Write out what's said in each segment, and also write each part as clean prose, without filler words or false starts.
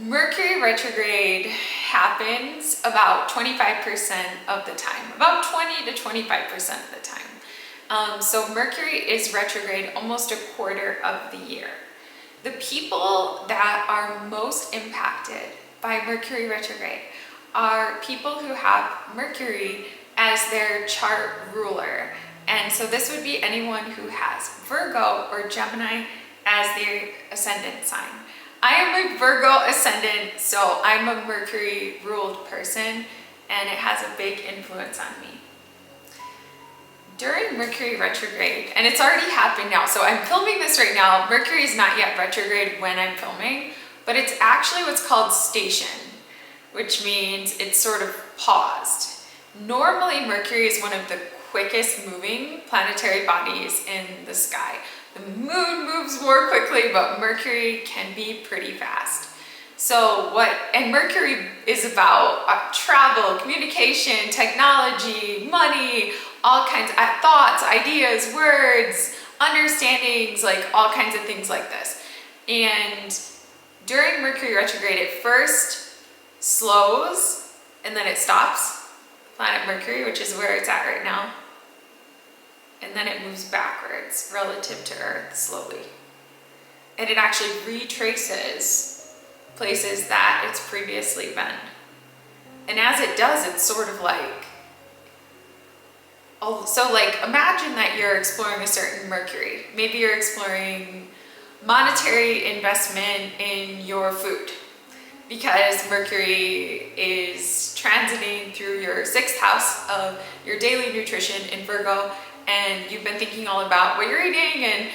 Mercury retrograde happens about 25% of the time, about 20 to 25% of the time. So Mercury is retrograde almost a quarter of the year. The people that are most impacted by Mercury retrograde are people who have Mercury as their chart ruler. And so this would be anyone who has Virgo or Gemini as their ascendant sign. I am a Virgo ascendant, so I'm a Mercury ruled person, and it has a big influence on me. During Mercury retrograde, and it's already happened now, so I'm filming this right now. Mercury is not yet retrograde when I'm filming, but it's actually what's called station, which means it's sort of paused. Normally, Mercury is one of the quickest moving planetary bodies in the sky. The moon moves more quickly, but Mercury can be pretty fast. And Mercury is about travel, communication, technology, money, all kinds of thoughts, ideas, words, understandings, like all kinds of things like this. And during Mercury retrograde, it first slows and then it stops. Planet Mercury, which is where it's at right now. And then it moves backwards relative to Earth slowly. And it actually retraces places that it's previously been. And as it does, it's sort of like, imagine that you're exploring a certain Mercury. Maybe you're exploring monetary investment in your food, because Mercury is transiting through your 6th house of your daily nutrition in Virgo, and you've been thinking all about what you're eating, and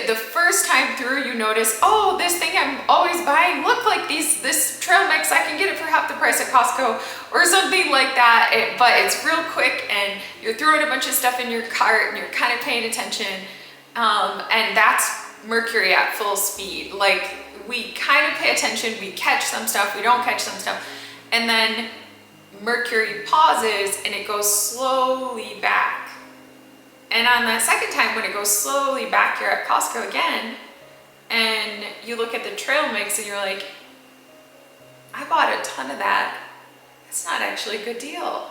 the first time through you notice, oh, this thing I'm always buying, look like this trail mix, I can get it for half the price at Costco or something like that, but it's real quick, and you're throwing a bunch of stuff in your cart and you're kind of paying attention, and that's Mercury at full speed. Like, we kind of pay attention, we catch some stuff, we don't catch some stuff, and then Mercury pauses and it goes slowly back. And on the second time, when it goes slowly back, you're at Costco again, and you look at the trail mix and you're like, I bought a ton of that. It's not actually a good deal.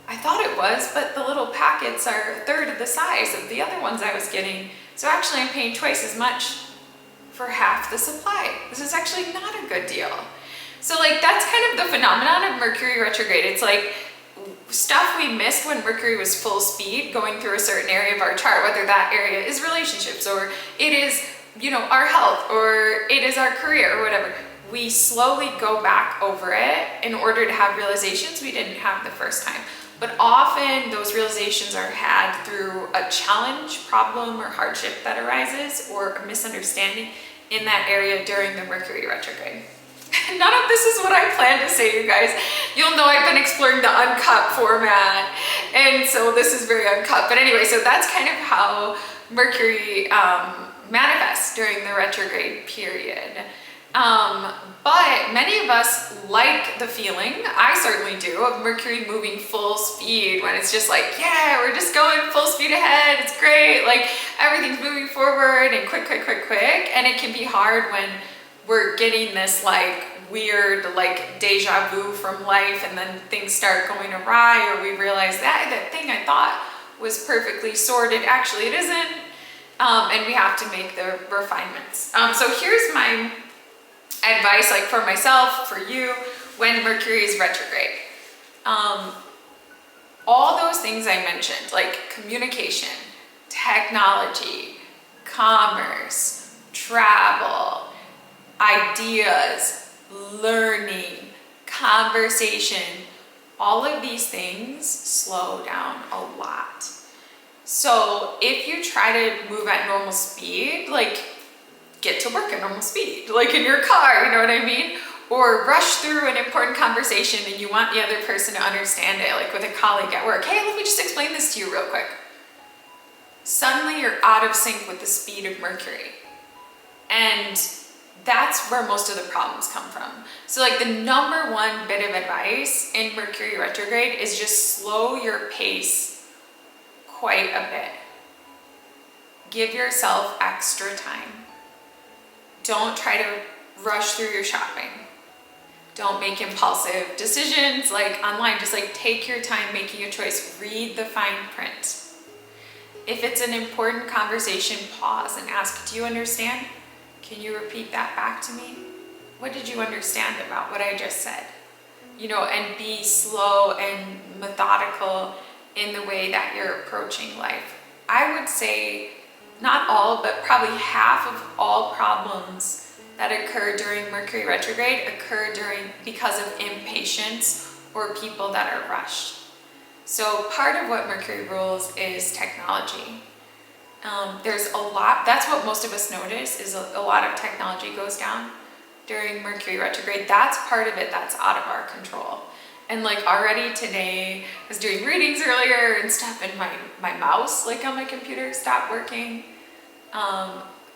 I thought it was, but the little packets are a third of the size of the other ones I was getting. So actually I'm paying twice as much for half the supply. This is actually not a good deal. So like, that's kind of the phenomenon of Mercury retrograde. It's like stuff we missed when Mercury was full speed going through a certain area of our chart, whether that area is relationships or it is, our health, or it is our career or whatever. We slowly go back over it in order to have realizations we didn't have the first time. But often those realizations are had through a challenge, problem, or hardship that arises, or a misunderstanding in that area during the Mercury retrograde. None of this is what I planned to say, you guys. You'll know I've been exploring the uncut format, and so this is very uncut. But anyway, so that's kind of how Mercury manifests during the retrograde period. But many of us like the feeling, I certainly do, of Mercury moving full speed when it's just like, yeah, we're just going full speed ahead, it's great, like everything's moving forward and quick, and it can be hard when we're getting this like weird like deja vu from life, and then things start going awry, or we realize that thing I thought was perfectly sorted, actually it isn't, and we have to make the refinements. So here's my advice, like for myself, for you, when Mercury is retrograde. All those things I mentioned, like communication, technology, commerce, travel, ideas, learning, conversation, all of these things slow down a lot. So if you try to move at normal speed, like get to work at normal speed, like in your car, you know what I mean? Or rush through an important conversation and you want the other person to understand it, like with a colleague at work. Hey, let me just explain this to you real quick. Suddenly you're out of sync with the speed of Mercury. And that's where most of the problems come from. So like the number one bit of advice in Mercury retrograde is just slow your pace quite a bit. Give yourself extra time. Don't try to rush through your shopping. Don't make impulsive decisions like online. Just like take your time making a choice. Read the fine print. If it's an important conversation, pause and ask, do you understand? Can you repeat that back to me? What did you understand about what I just said? You know, and be slow and methodical in the way that you're approaching life. I would say not all, but probably half of all problems that occur during Mercury retrograde occur because of impatience or people that are rushed. So part of what Mercury rules is technology. There's a lot, that's what most of us notice, is a lot of technology goes down during Mercury retrograde. That's part of it that's out of our control. And like already today, I was doing readings earlier and stuff, and my mouse like on my computer stopped working.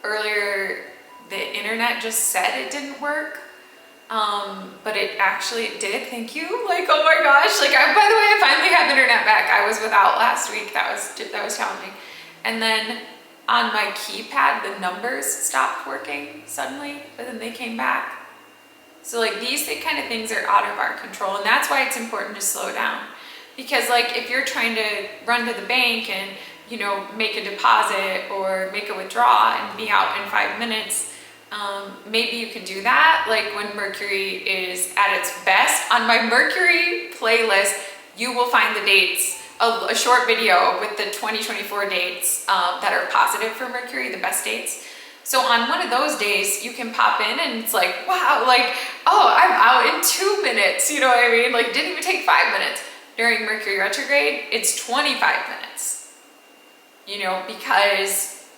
Earlier, the internet just said it didn't work, but it actually did. Thank you. Like, oh my gosh! Like, by the way, I finally have internet back. I was without last week. That was challenging. And then on my keypad, the numbers stopped working suddenly, but then they came back. So like these kind of things are out of our control, and that's why it's important to slow down. Because like if you're trying to run to the bank and, you know, make a deposit or make a withdrawal and be out in 5 minutes, maybe you can do that like when Mercury is at its best. On my Mercury playlist, you will find the dates, a short video with the 2024 dates that are positive for Mercury, the best dates. So on one of those days, you can pop in and it's like, wow, like, oh, I'm out in 2 minutes, you know what I mean? Like, didn't even take 5 minutes. During Mercury retrograde, it's 25 minutes, you know, because,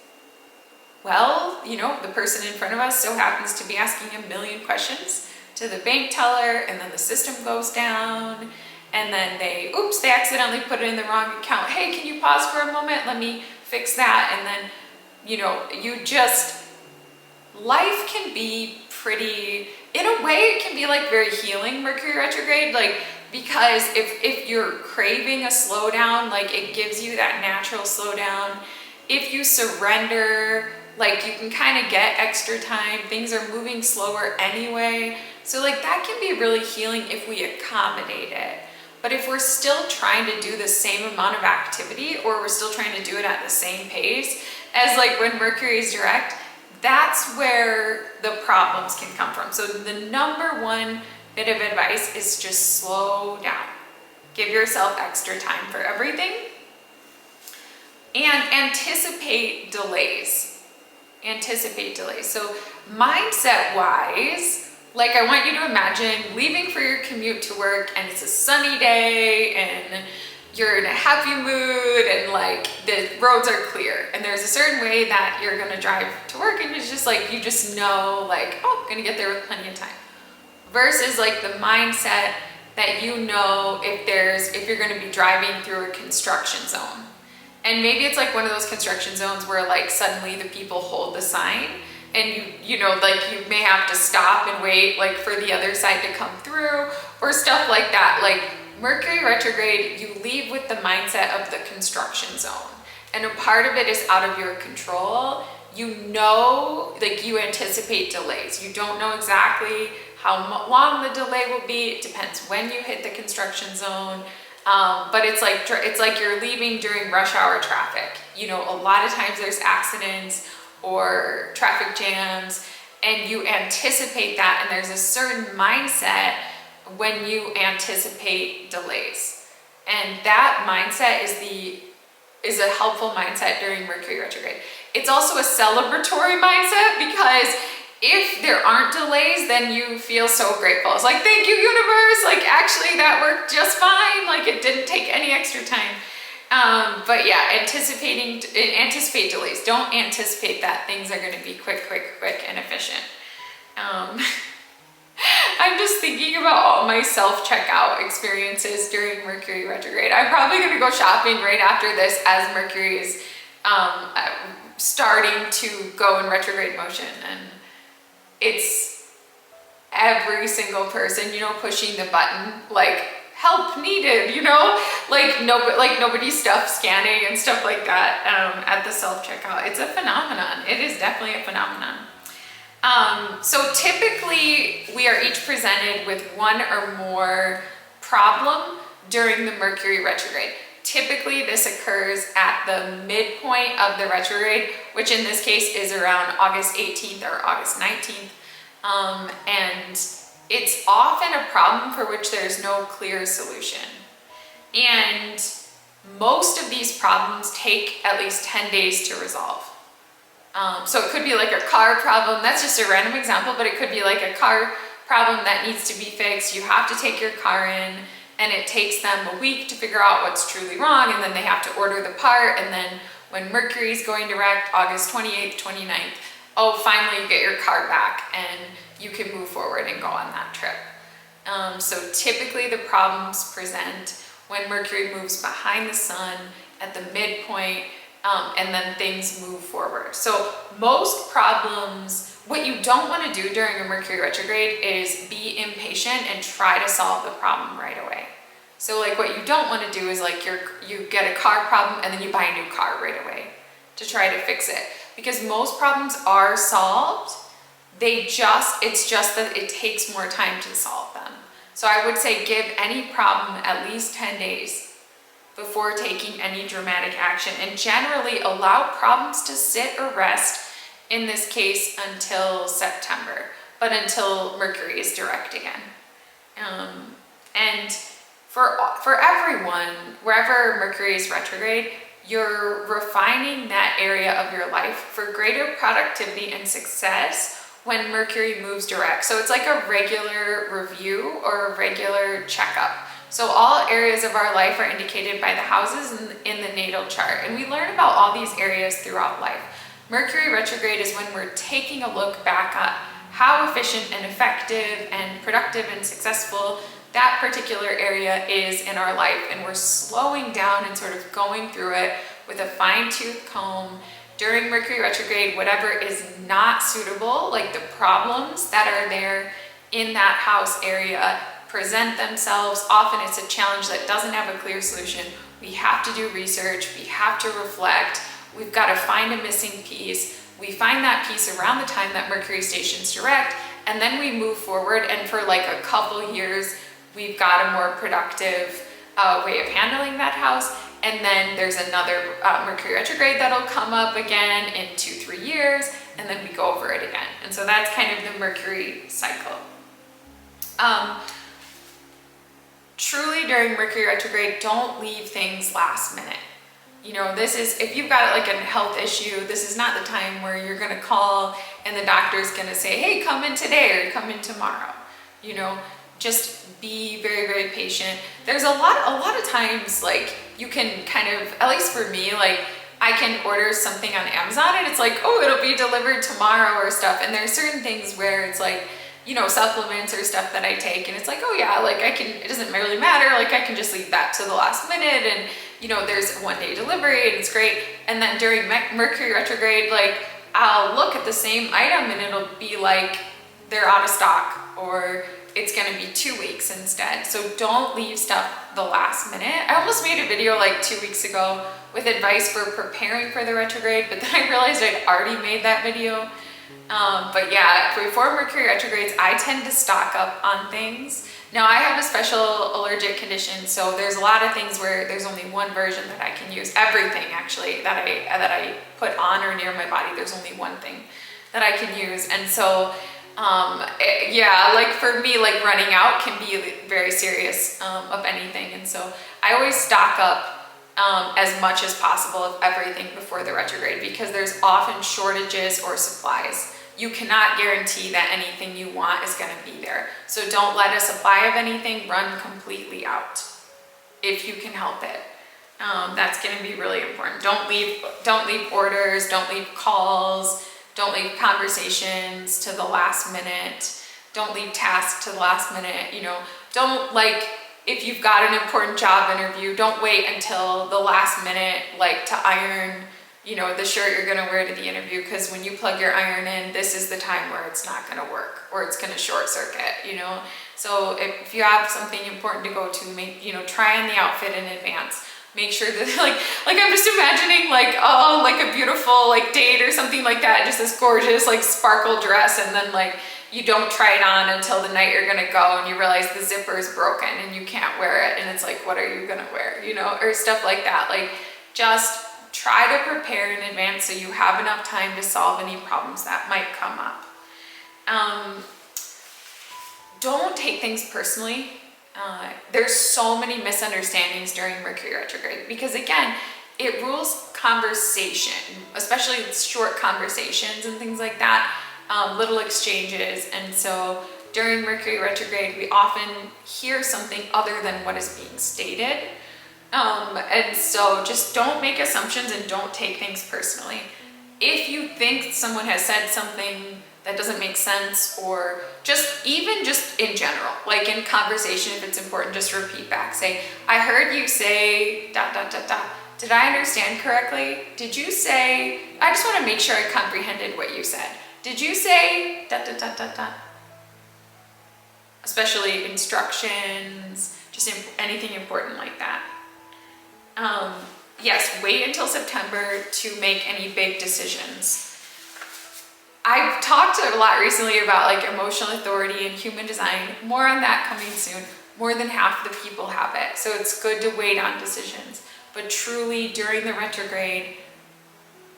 well, you know, the person in front of us so happens to be asking a million questions to the bank teller, and then the system goes down, and then they accidentally put it in the wrong account. Hey, can you pause for a moment? Let me fix that. And then, you know, life can be pretty, in a way it can be like very healing, Mercury retrograde, like, because if you're craving a slowdown, like it gives you that natural slowdown. If you surrender, like you can kind of get extra time. Things are moving slower anyway. So like that can be really healing if we accommodate it. But if we're still trying to do the same amount of activity, or we're still trying to do it at the same pace as like when Mercury is direct, that's where the problems can come from. So the number one bit of advice is just slow down. Give yourself extra time for everything. And anticipate delays. Anticipate delays. So mindset-wise, like I want you to imagine leaving for your commute to work, and it's a sunny day and you're in a happy mood and like the roads are clear, and there's a certain way that you're gonna drive to work, and it's just like, you just know like, oh, I'm gonna get there with plenty of time. Versus like the mindset that you know if you're gonna be driving through a construction zone. And maybe it's like one of those construction zones where like suddenly the people hold the sign, and you know, like you may have to stop and wait like for the other side to come through or stuff like that. Like Mercury retrograde, you leave with the mindset of the construction zone. And a part of it is out of your control. You know, like you anticipate delays. You don't know exactly how long the delay will be. It depends when you hit the construction zone. But it's like you're leaving during rush hour traffic. You know, a lot of times there's accidents or traffic jams, and you anticipate that, and there's a certain mindset when you anticipate delays. And that mindset is a helpful mindset during Mercury retrograde. It's also a celebratory mindset, because if there aren't delays, then you feel so grateful. It's like, thank you, universe. Like, actually, that worked just fine. Like, it didn't take any extra time. But yeah, anticipate delays. Don't anticipate that things are going to be quick and efficient. I'm just thinking about all my self-checkout experiences during Mercury retrograde. I'm probably going to go shopping right after this, as Mercury is starting to go in retrograde motion. And it's every single person, you know, pushing the button, like, help needed, you know, like nobody's stuff scanning and stuff like that at the self-checkout. It's a phenomenon. It is definitely a phenomenon. So typically we are each presented with one or more problem during the Mercury retrograde. Typically this occurs at the midpoint of the retrograde, which in this case is around August 18th or August 19th. And it's often a problem for which there's no clear solution. And most of these problems take at least 10 days to resolve. So it could be like a car problem. That's just a random example, but it could be like a car problem that needs to be fixed. You have to take your car in and it takes them a week to figure out what's truly wrong, and then they have to order the part, and then when Mercury's going direct, August 28th, 29th, oh, finally you get your car back and you can move forward and go on that trip. So typically the problems present when Mercury moves behind the sun at the midpoint, and then things move forward. So most problems, what you don't want to do during a Mercury retrograde is be impatient and try to solve the problem right away. So like what you don't want to do is like you get a car problem and then you buy a new car right away to try to fix it. Because most problems are solved, it's just that it takes more time to solve them. So I would say give any problem at least 10 days before taking any dramatic action, and generally allow problems to sit or rest, in this case until September, but until Mercury is direct again. And for everyone, wherever Mercury is retrograde, you're refining that area of your life for greater productivity and success when Mercury moves direct. So it's like a regular review or a regular checkup. So all areas of our life are indicated by the houses in the natal chart. And we learn about all these areas throughout life. Mercury retrograde is when we're taking a look back at how efficient and effective and productive and successful that particular area is in our life. And we're slowing down and sort of going through it with a fine-tooth comb. During Mercury retrograde, whatever is not suitable, like the problems that are there in that house area, present themselves. Often it's a challenge that doesn't have a clear solution. We have to do research, we have to reflect, we've got to find a missing piece. We find that piece around the time that Mercury stations direct, and then we move forward, and for like a couple years, we've got a more productive way of handling that house. And then there's another Mercury retrograde that'll come up again in 2-3 years, and then we go over it again. And so that's kind of the Mercury cycle. Truly during Mercury retrograde, don't leave things last minute. You know, this is, if you've got like a health issue, this is not the time where you're gonna call and the doctor's gonna say, hey, come in today or come in tomorrow. You know, just be very, very patient. There's a lot of times, like, you can kind of, at least for me, like, I can order something on Amazon and it's like, oh, it'll be delivered tomorrow or stuff. And there's certain things where it's like, you know, supplements or stuff that I take, and it's like, oh yeah, like it doesn't really matter, like I can just leave that to the last minute, and you know, there's 1-day delivery and it's great. And then during Mercury retrograde, like I'll look at the same item and it'll be like they're out of stock, or it's gonna be 2 weeks instead. So don't leave stuff the last minute. I almost made a video like 2 weeks ago with advice for preparing for the retrograde, but then I realized I'd already made that video. But yeah, before Mercury retrogrades, I tend to stock up on things. Now I have a special allergic condition, so there's a lot of things where there's only one version that I can use. Everything actually that I put on or near my body, there's only one thing that I can use. And so yeah, like for me, like running out can be very serious of anything. And so I always stock up as much as possible of everything before the retrograde, because there's often shortages or supplies. You cannot guarantee that anything you want is going to be there. So don't let a supply of anything run completely out if you can help it. That's going to be really important. Don't leave orders, don't leave calls, don't leave conversations to the last minute. Don't leave tasks to the last minute. You know, don't, like, if you've got an important job interview, don't wait until the last minute, like to iron, you know, the shirt you're gonna wear to the interview, because when you plug your iron in, this is the time where it's not gonna work, or it's gonna short circuit, you know? So if you have something important to go to, try on the outfit in advance. Make sure that like I'm just imagining like, oh, like a beautiful like date or something like that, just this gorgeous like sparkle dress, and then like you don't try it on until the night you're gonna go and you realize the zipper is broken and you can't wear it, and it's like, what are you gonna wear, you know, or stuff like that. Like just try to prepare in advance so you have enough time to solve any problems that might come up. Don't take things personally. There's so many misunderstandings during Mercury retrograde because again, it rules conversation, especially short conversations and things like that, little exchanges. And so during Mercury retrograde, we often hear something other than what is being stated. And so just don't make assumptions and don't take things personally. If you think someone has said something that doesn't make sense, or just in general, like in conversation, if it's important, just repeat back. Say, I heard you say ... Did I understand correctly? Did you say, I just want to make sure I comprehended what you said. Did you say ... Especially instructions, just anything important like that. Yes, wait until September to make any big decisions. I've talked a lot recently about like emotional authority and human design. More on that coming soon. More than half the people have it. So it's good to wait on decisions. But truly during the retrograde,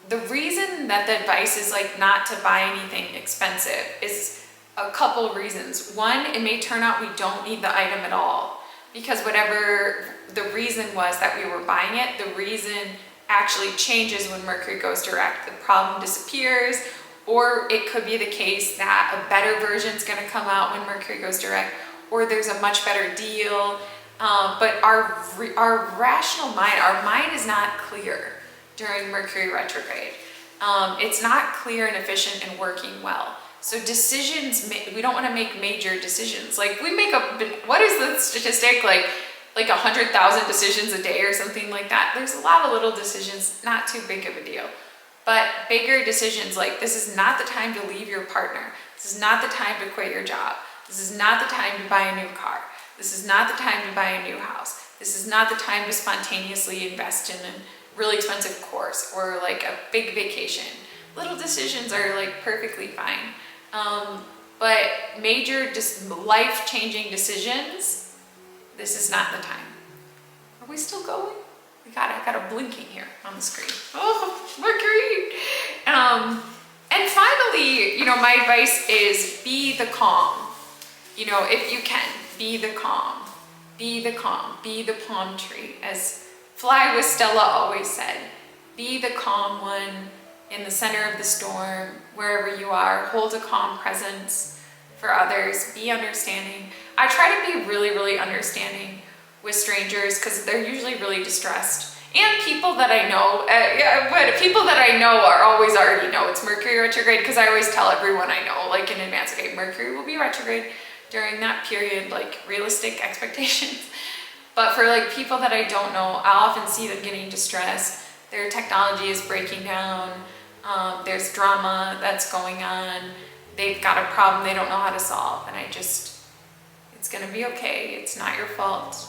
the reason that the advice is like not to buy anything expensive is a couple reasons. One, it may turn out we don't need the item at all, because whatever the reason was that we were buying it, the reason actually changes when Mercury goes direct. The problem disappears. Or it could be the case that a better version is going to come out when Mercury goes direct, or there's a much better deal. But our rational mind, our mind is not clear during Mercury retrograde. It's not clear and efficient and working well. So decisions, we don't want to make major decisions. Like we make what is the statistic? Like 100,000 decisions a day or something like that. There's a lot of little decisions, not too big of a deal. But bigger decisions like this is not the time to leave your partner. This is not the time to quit your job. This is not the time to buy a new car. This is not the time to buy a new house. This is not the time to spontaneously invest in a really expensive course or like a big vacation. Little decisions are like perfectly fine. But major life-changing decisions, this is not the time. Are we still going? I got a blinking here on the screen. Oh, Mercury. And finally, you know, my advice is be the calm. You know, if you can, be the calm. Be the calm. Be the palm tree. As Fly with Stella always said, be the calm one in the center of the storm, wherever you are. Hold a calm presence for others. Be understanding. I try to be really, really understanding with strangers because they're usually really distressed, and people that I know, but people that I know are always already know it's Mercury retrograde, because I always tell everyone I know like in advance, okay, Mercury will be retrograde during that period, like realistic expectations. But for like people that I don't know, I'll often see them getting distressed. Their technology is breaking down, there's drama that's going on, they've got a problem they don't know how to solve, and it's gonna be okay, it's not your fault.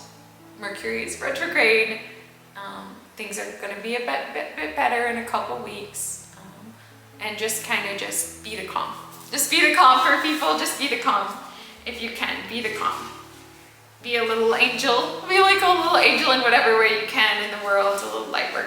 Mercury is retrograde. Things are going to be a bit better in a couple weeks. And just be the calm. Just be the calm for people. Just be the calm. If you can, be the calm. Be a little angel. Be like a little angel in whatever way you can in the world. A little light work.